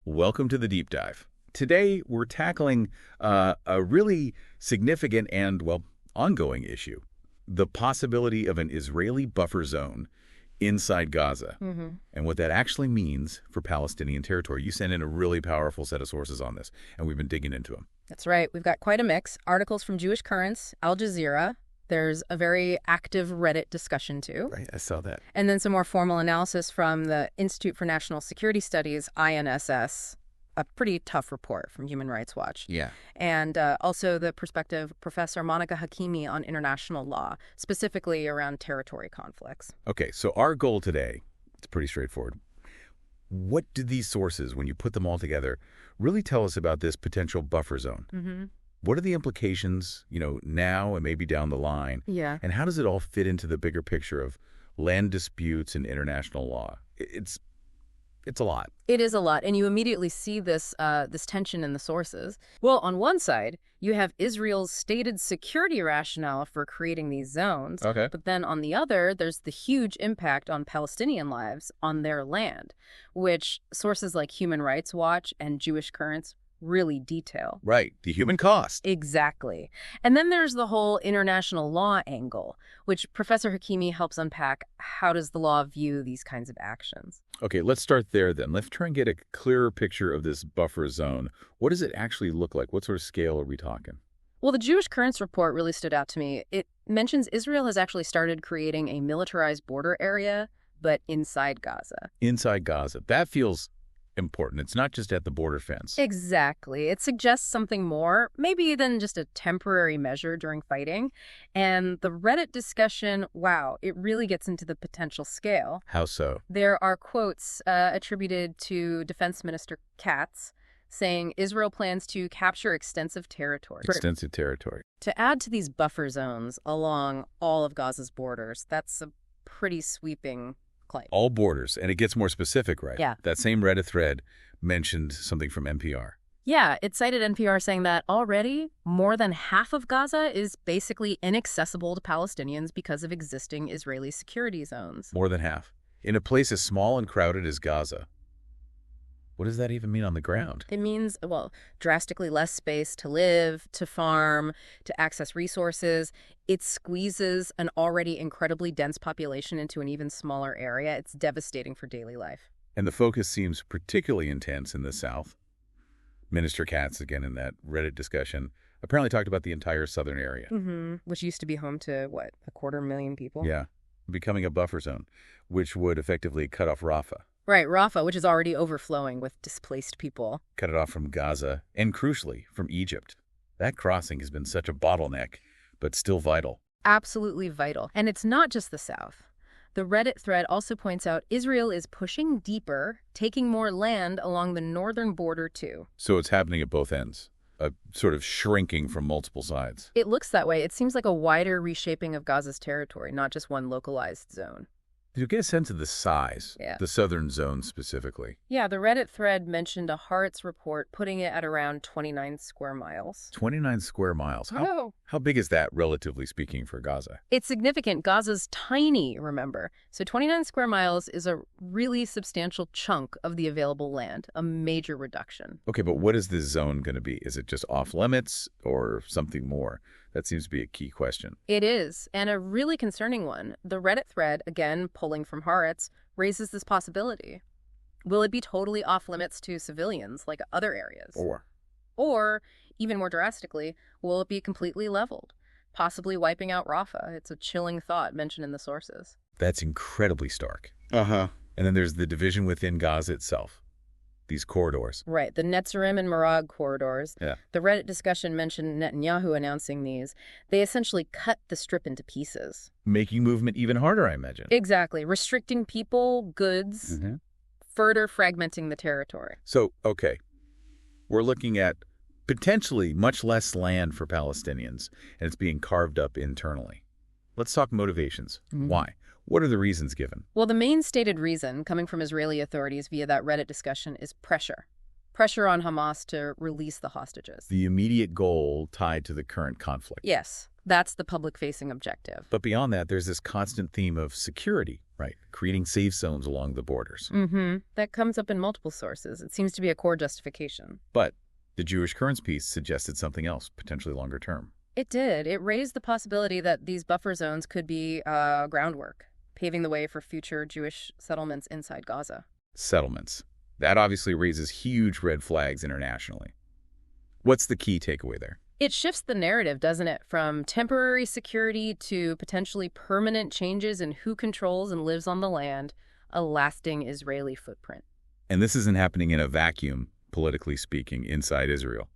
Welcome to the Deep Dive. Today, we're tackling a really significant and, well, ongoing issue. The possibility of an Israeli buffer zone inside Gaza and what that actually means for Palestinian territory. You sent in a really powerful set of sources on this, and we've been digging into them. That's right. We've got quite a mix. Articles from Jewish Currents, Al Jazeera. There's a very active Reddit discussion, too. Right, I saw that. And then some more formal analysis from the Institute for National Security Studies, INSS, a pretty tough report from Human Rights Watch. Yeah. And also the perspective of Professor Monica Hakimi on international law, specifically around territory conflicts. Okay, so our goal today, it's pretty straightforward. What do these sources, when you put them all together, really tell us about this potential buffer zone? What are the implications, now and maybe down the line? Yeah. And how does it all fit into the bigger picture of land disputes and international law? It's a lot. It is a lot, and you immediately see this tension in the sources. Well, on one side, you have Israel's stated security rationale for creating these zones. Okay. But then on the other, there's the huge impact on Palestinian lives on their land, which sources like Human Rights Watch and Jewish Currents really detail. Right. The human cost. Exactly. And then there's the whole international law angle, which Professor Hakimi helps unpack. How does the law view these kinds of actions? Okay, let's start there then. Let's try and get a clearer picture of this buffer zone. What does it actually look like? What sort of scale are we talking? Well, the Jewish Currents report really stood out to me. It mentions Israel has actually started creating a militarized border area, but inside Gaza. Inside Gaza. That feels important. It's not just at the border fence. Exactly. It suggests something more, maybe than just a temporary measure during fighting. And the Reddit discussion, wow, it really gets into the potential scale. How so? There are quotes attributed to Defense Minister Katz saying Israel plans to capture extensive territory. Extensive territory. To add to these buffer zones along all of Gaza's borders, that's a pretty sweeping claim. All borders. And it gets more specific, right? Yeah. That same Reddit thread mentioned something from NPR. Yeah, it cited NPR saying that already more than half of Gaza is basically inaccessible to Palestinians because of existing Israeli security zones. More than half. In a place as small and crowded as Gaza. What does that even mean on the ground? It means, well, drastically less space to live, to farm, to access resources. It squeezes an already incredibly dense population into an even smaller area. It's devastating for daily life. And the focus seems particularly intense in the South. Minister Katz, again in that Reddit discussion, apparently talked about the entire southern area. Which used to be home to, what, 250,000 people? Yeah, becoming a buffer zone, which would effectively cut off Rafah. Right, Rafah, which is already overflowing with displaced people. Cut it off from Gaza, and crucially, from Egypt. That crossing has been such a bottleneck, but still vital. Absolutely vital. And it's not just the South. The Reddit thread also points out Israel is pushing deeper, taking more land along the northern border, too. So it's happening at both ends, a sort of shrinking from multiple sides. It looks that way. It seems like a wider reshaping of Gaza's territory, not just one localized zone. You get a sense of the size, the southern zone specifically. Yeah, the Reddit thread mentioned a Haaretz report putting it at around 29 square miles. 29 square miles. How big is that, relatively speaking, for Gaza? It's significant. Gaza's tiny, remember. So 29 square miles is a really substantial chunk of the available land, a major reduction. Okay, but what is this zone going to be? Is it just off limits or something more? That seems to be a key question. It is, and a really concerning one. The Reddit thread, again pulling from Haaretz, raises this possibility. Will it be totally off limits to civilians like other areas? Or, even more drastically, will it be completely leveled, possibly wiping out Rafah? It's a chilling thought mentioned in the sources. That's incredibly stark. And then there's the division within Gaza itself. These corridors. Right, the Netzarim and Marag corridors. Yeah. The Reddit discussion mentioned Netanyahu announcing these. They essentially cut the strip into pieces. Making movement even harder, I imagine. Exactly. Restricting people, goods, further fragmenting the territory. So, okay, we're looking at potentially much less land for Palestinians, and it's being carved up internally. Let's talk motivations. Why? What are the reasons given? Well, the main stated reason coming from Israeli authorities via that Reddit discussion is pressure. Pressure on Hamas to release the hostages. The immediate goal tied to the current conflict. Yes, that's the public-facing objective. But beyond that, there's this constant theme of security, Right, creating safe zones along the borders. That comes up in multiple sources. It seems to be a core justification. But the Jewish Currents piece suggested something else, potentially longer term. It did. It raised the possibility that these buffer zones could be groundwork, paving the way for future Jewish settlements inside Gaza. Settlements. That obviously raises huge red flags internationally. What's the key takeaway there? It shifts the narrative, doesn't it, from temporary security to potentially permanent changes in who controls and lives on the land, a lasting Israeli footprint. And this isn't happening in a vacuum, politically speaking, inside Israel.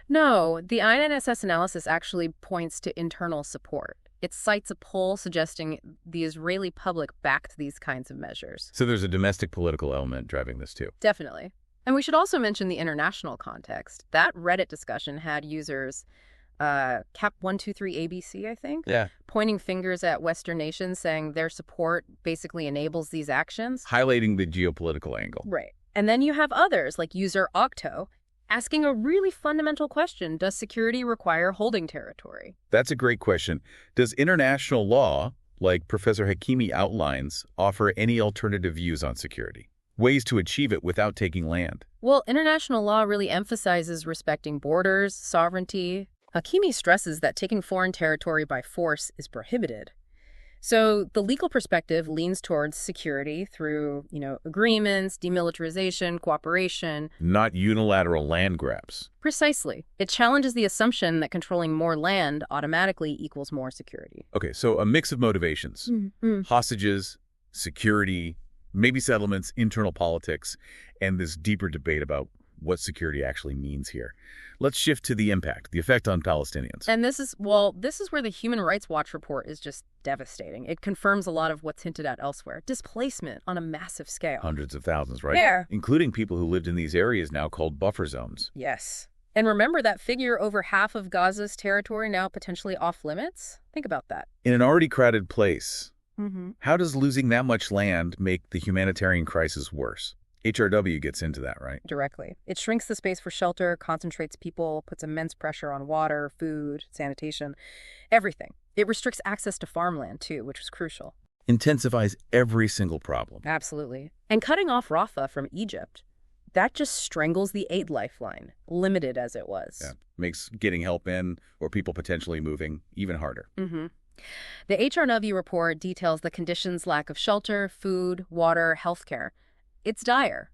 No, the INSS analysis actually points to internal support. It cites a poll suggesting the Israeli public backed these kinds of measures. So there's a domestic political element driving this too. Definitely. And we should also mention the international context. That Reddit discussion had users, Cap123ABC, I think, pointing fingers at Western nations, saying their support basically enables these actions. Highlighting the geopolitical angle. Right. And then you have others, like user Octo, asking a really fundamental question: does security require holding territory? That's a great question. Does international law, like Professor Hakimi outlines, offer any alternative views on security? Ways to achieve it without taking land? Well, international law really emphasizes respecting borders, sovereignty. Hakimi stresses that taking foreign territory by force is prohibited. So the legal perspective leans towards security through, agreements, demilitarization, cooperation. Not unilateral land grabs. Precisely. It challenges the assumption that controlling more land automatically equals more security. Okay, so a mix of motivations. Hostages, security, maybe settlements, internal politics, and this deeper debate about what security actually means here. Let's shift to the impact, the effect on Palestinians. And this is where the Human Rights Watch report is just devastating. It confirms a lot of what's hinted at elsewhere. Displacement on a massive scale. Hundreds of thousands, right? Yeah. Including people who lived in these areas now called buffer zones. Yes. And remember that figure, over half of Gaza's territory now potentially off limits? Think about that. In an already crowded place, how does losing that much land make the humanitarian crisis worse? HRW gets into that, right? Directly. It shrinks the space for shelter, concentrates people, puts immense pressure on water, food, sanitation, everything. It restricts access to farmland, too, which was crucial. Intensifies every single problem. Absolutely. And cutting off Rafah from Egypt, that just strangles the aid lifeline, limited as it was. Yeah. Makes getting help in, or people potentially moving, even harder. The HRW report details the conditions: lack of shelter, food, water, healthcare. It's dire.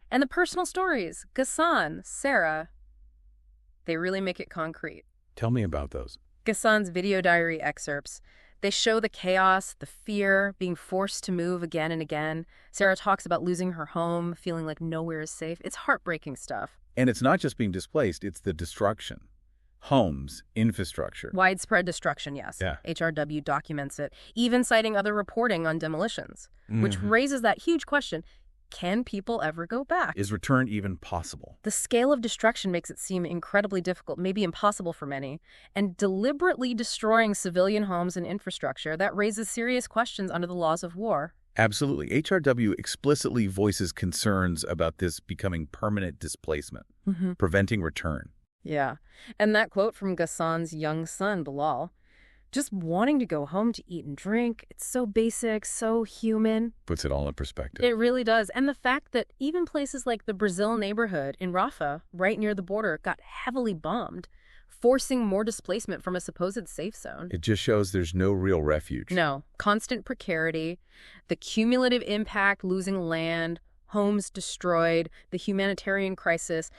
And the personal stories, Ghassan, Sarah, they really make it concrete. Tell me about those. Ghassan's video diary excerpts, they show the chaos, the fear, being forced to move again and again. Sarah talks about losing her home, feeling like nowhere is safe. It's heartbreaking stuff. And it's not just being displaced, it's the destruction. Homes, infrastructure. Widespread destruction, yes. Yeah. HRW documents it, even citing other reporting on demolitions, which raises that huge question: can people ever go back? Is return even possible? The scale of destruction makes it seem incredibly difficult, maybe impossible for many. And deliberately destroying civilian homes and infrastructure, that raises serious questions under the laws of war. Absolutely. HRW explicitly voices concerns about this becoming permanent displacement, preventing return. Yeah. And that quote from Ghassan's young son, Bilal, just wanting to go home to eat and drink. It's so basic, so human. Puts it all in perspective. It really does. And the fact that even places like the Brazil neighborhood in Rafah, right near the border, got heavily bombed, forcing more displacement from a supposed safe zone. It just shows there's no real refuge. No. Constant precarity, the cumulative impact, losing land, homes destroyed, the humanitarian crisis.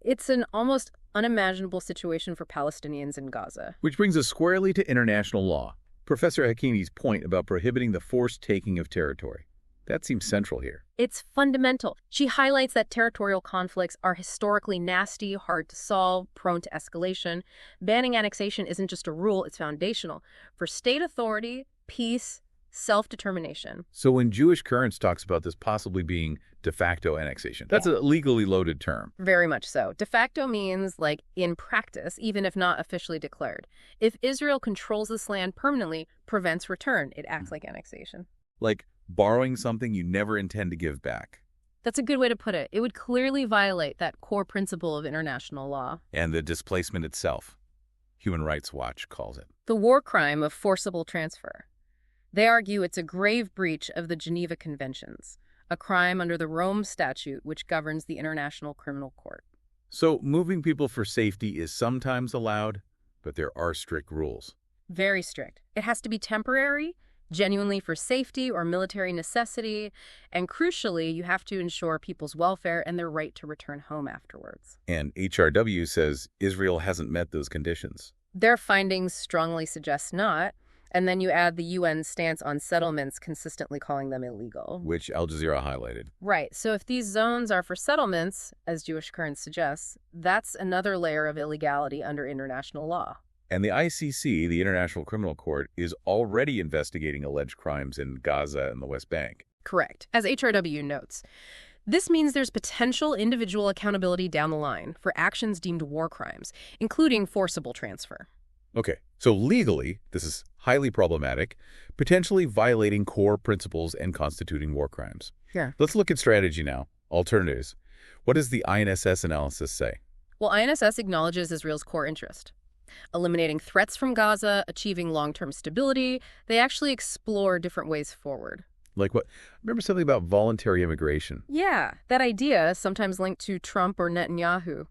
It's an almost unimaginable situation for Palestinians in Gaza. Which brings us squarely to international law. Professor Hakimi's point about prohibiting the forced taking of territory. That seems central here. It's fundamental. She highlights that territorial conflicts are historically nasty, hard to solve, prone to escalation. Banning annexation isn't just a rule, it's foundational for state authority, peace, self-determination. So when Jewish Currents talks about this possibly being de facto annexation, that's a legally loaded term. Very much so. De facto means, like, in practice, even if not officially declared. If Israel controls this land permanently, prevents return, it acts like annexation. Like borrowing something you never intend to give back. That's a good way to put it. It would clearly violate that core principle of international law. And the displacement itself, Human Rights Watch calls it. The war crime of forcible transfer. They argue it's a grave breach of the Geneva Conventions, a crime under the Rome Statute, which governs the International Criminal Court. So moving people for safety is sometimes allowed, but there are strict rules. Very strict. It has to be temporary, genuinely for safety or military necessity, and crucially, you have to ensure people's welfare and their right to return home afterwards. And HRW says Israel hasn't met those conditions. Their findings strongly suggest not, and then you add the UN's stance on settlements consistently calling them illegal. Which Al Jazeera highlighted. Right, so if these zones are for settlements, as Jewish Currents suggests, that's another layer of illegality under international law. And the ICC, the International Criminal Court, is already investigating alleged crimes in Gaza and the West Bank. Correct. As HRW notes, this means there's potential individual accountability down the line for actions deemed war crimes, including forcible transfer. Okay, so legally, this is highly problematic, potentially violating core principles and constituting war crimes. Yeah. Let's look at strategy now. Alternatives. What does the INSS analysis say? Well, INSS acknowledges Israel's core interest. Eliminating threats from Gaza, achieving long-term stability, they actually explore different ways forward. Like what? Remember something about voluntary immigration? Yeah, that idea, sometimes linked to Trump or Netanyahu.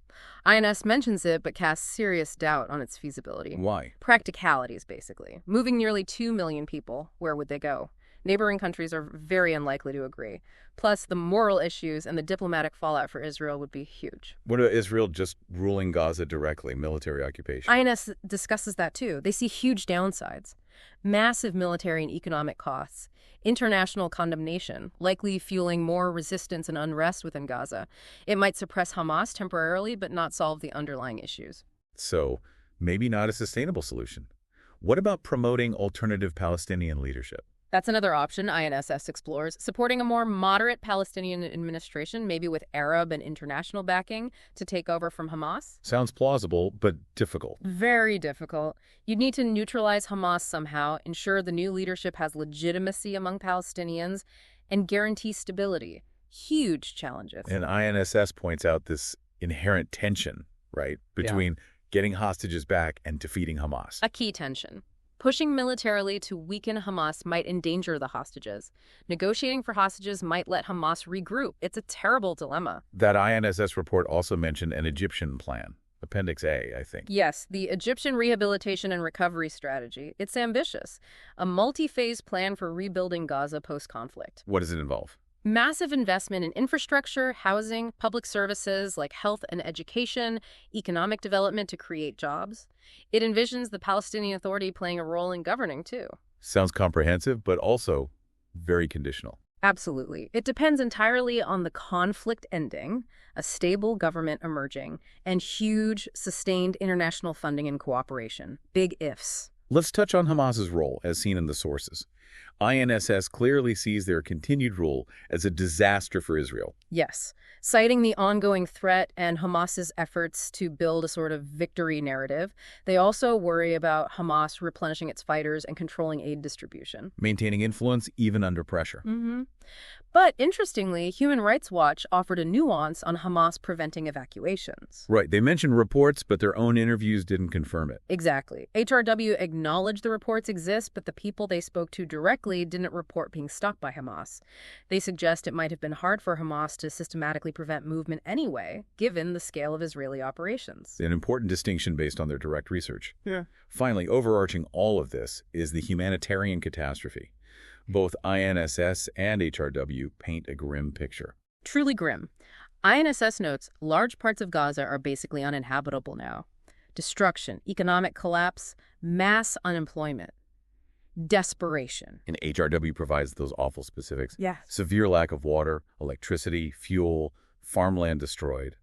INS mentions it, but casts serious doubt on its feasibility. Why? Practicalities, basically. Moving nearly 2 million people, where would they go? Neighboring countries are very unlikely to agree. Plus, the moral issues and the diplomatic fallout for Israel would be huge. What about Israel just ruling Gaza directly, military occupation? INS discusses that too. They see huge downsides. Massive military and economic costs. International condemnation, likely fueling more resistance and unrest within Gaza. It might suppress Hamas temporarily, but not solve the underlying issues. So, maybe not a sustainable solution. What about promoting alternative Palestinian leadership? That's another option INSS explores, supporting a more moderate Palestinian administration, maybe with Arab and international backing, to take over from Hamas. Sounds plausible, but difficult. Very difficult. You'd need to neutralize Hamas somehow, ensure the new leadership has legitimacy among Palestinians, and guarantee stability. Huge challenges. And INSS points out this inherent tension, right, between getting hostages back and defeating Hamas. A key tension. Pushing militarily to weaken Hamas might endanger the hostages. Negotiating for hostages might let Hamas regroup. It's a terrible dilemma. That INSS report also mentioned an Egyptian plan. Appendix A, I think. Yes, the Egyptian Rehabilitation and Recovery Strategy. It's ambitious. A multi-phase plan for rebuilding Gaza post-conflict. What does it involve? Massive investment in infrastructure, housing, public services like health and education, economic development to create jobs. It envisions the Palestinian Authority playing a role in governing, too. Sounds comprehensive, but also very conditional. Absolutely. It depends entirely on the conflict ending, a stable government emerging, and huge, sustained international funding and cooperation. Big ifs. Let's touch on Hamas's role, as seen in the sources. INSS clearly sees their continued rule as a disaster for Israel. Yes, citing the ongoing threat and Hamas's efforts to build a sort of victory narrative, they also worry about Hamas replenishing its fighters and controlling aid distribution. Maintaining influence even under pressure. But interestingly, Human Rights Watch offered a nuance on Hamas preventing evacuations. Right. They mentioned reports, but their own interviews didn't confirm it. Exactly. HRW acknowledged the reports exist, but the people they spoke to directly didn't report being stopped by Hamas. They suggest it might have been hard for Hamas to systematically prevent movement anyway, given the scale of Israeli operations. An important distinction based on their direct research. Yeah. Finally, overarching all of this is the humanitarian catastrophe. Both INSS and HRW paint a grim picture. Truly grim. INSS notes large parts of Gaza are basically uninhabitable now. Destruction, economic collapse, mass unemployment, desperation. And HRW provides those awful specifics. Yes. Severe lack of water, electricity, fuel, farmland destroyed,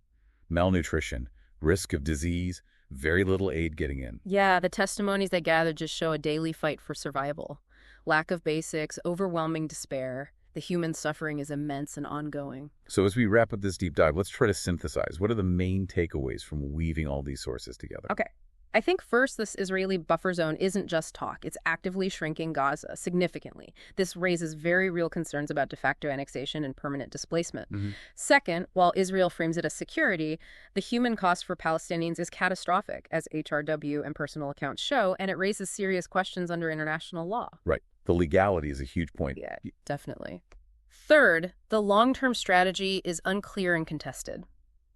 malnutrition, risk of disease, very little aid getting in. Yeah, the testimonies they gather just show a daily fight for survival. Lack of basics, overwhelming despair. The human suffering is immense and ongoing. So as we wrap up this deep dive, let's try to synthesize. What are the main takeaways from weaving all these sources together? Okay. I think first, this Israeli buffer zone isn't just talk. It's actively shrinking Gaza significantly. This raises very real concerns about de facto annexation and permanent displacement. Second, while Israel frames it as security, the human cost for Palestinians is catastrophic, as HRW and personal accounts show, and it raises serious questions under international law. Right. The legality is a huge point. Yeah, definitely. Third, the long-term strategy is unclear and contested.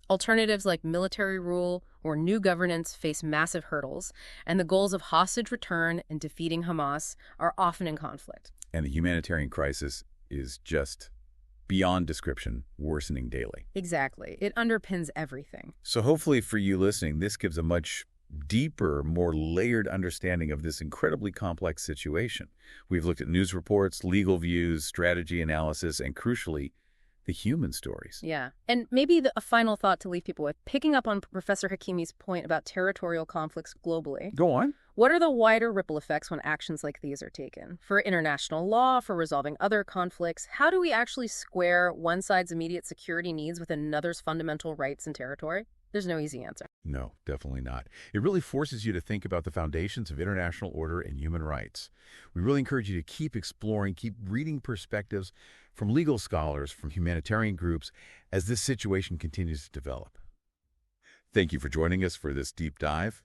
Alternatives like military rule or new governance face massive hurdles, and the goals of hostage return and defeating Hamas are often in conflict. And the humanitarian crisis is just beyond description, worsening daily. Exactly. It underpins everything. So hopefully for you listening, this gives a much deeper, more layered understanding of this incredibly complex situation. We've looked at news reports, legal views, strategy analysis, and crucially, the human stories. Yeah. And maybe a final thought to leave people with, picking up on Professor Hakimi's point about territorial conflicts globally. Go on. What are the wider ripple effects when actions like these are taken? For international law, for resolving other conflicts, how do we actually square one side's immediate security needs with another's fundamental rights and territory? There's no easy answer. No, definitely not. It really forces you to think about the foundations of international order and human rights. We really encourage you to keep exploring, keep reading perspectives from legal scholars, from humanitarian groups, as this situation continues to develop. Thank you for joining us for this deep dive.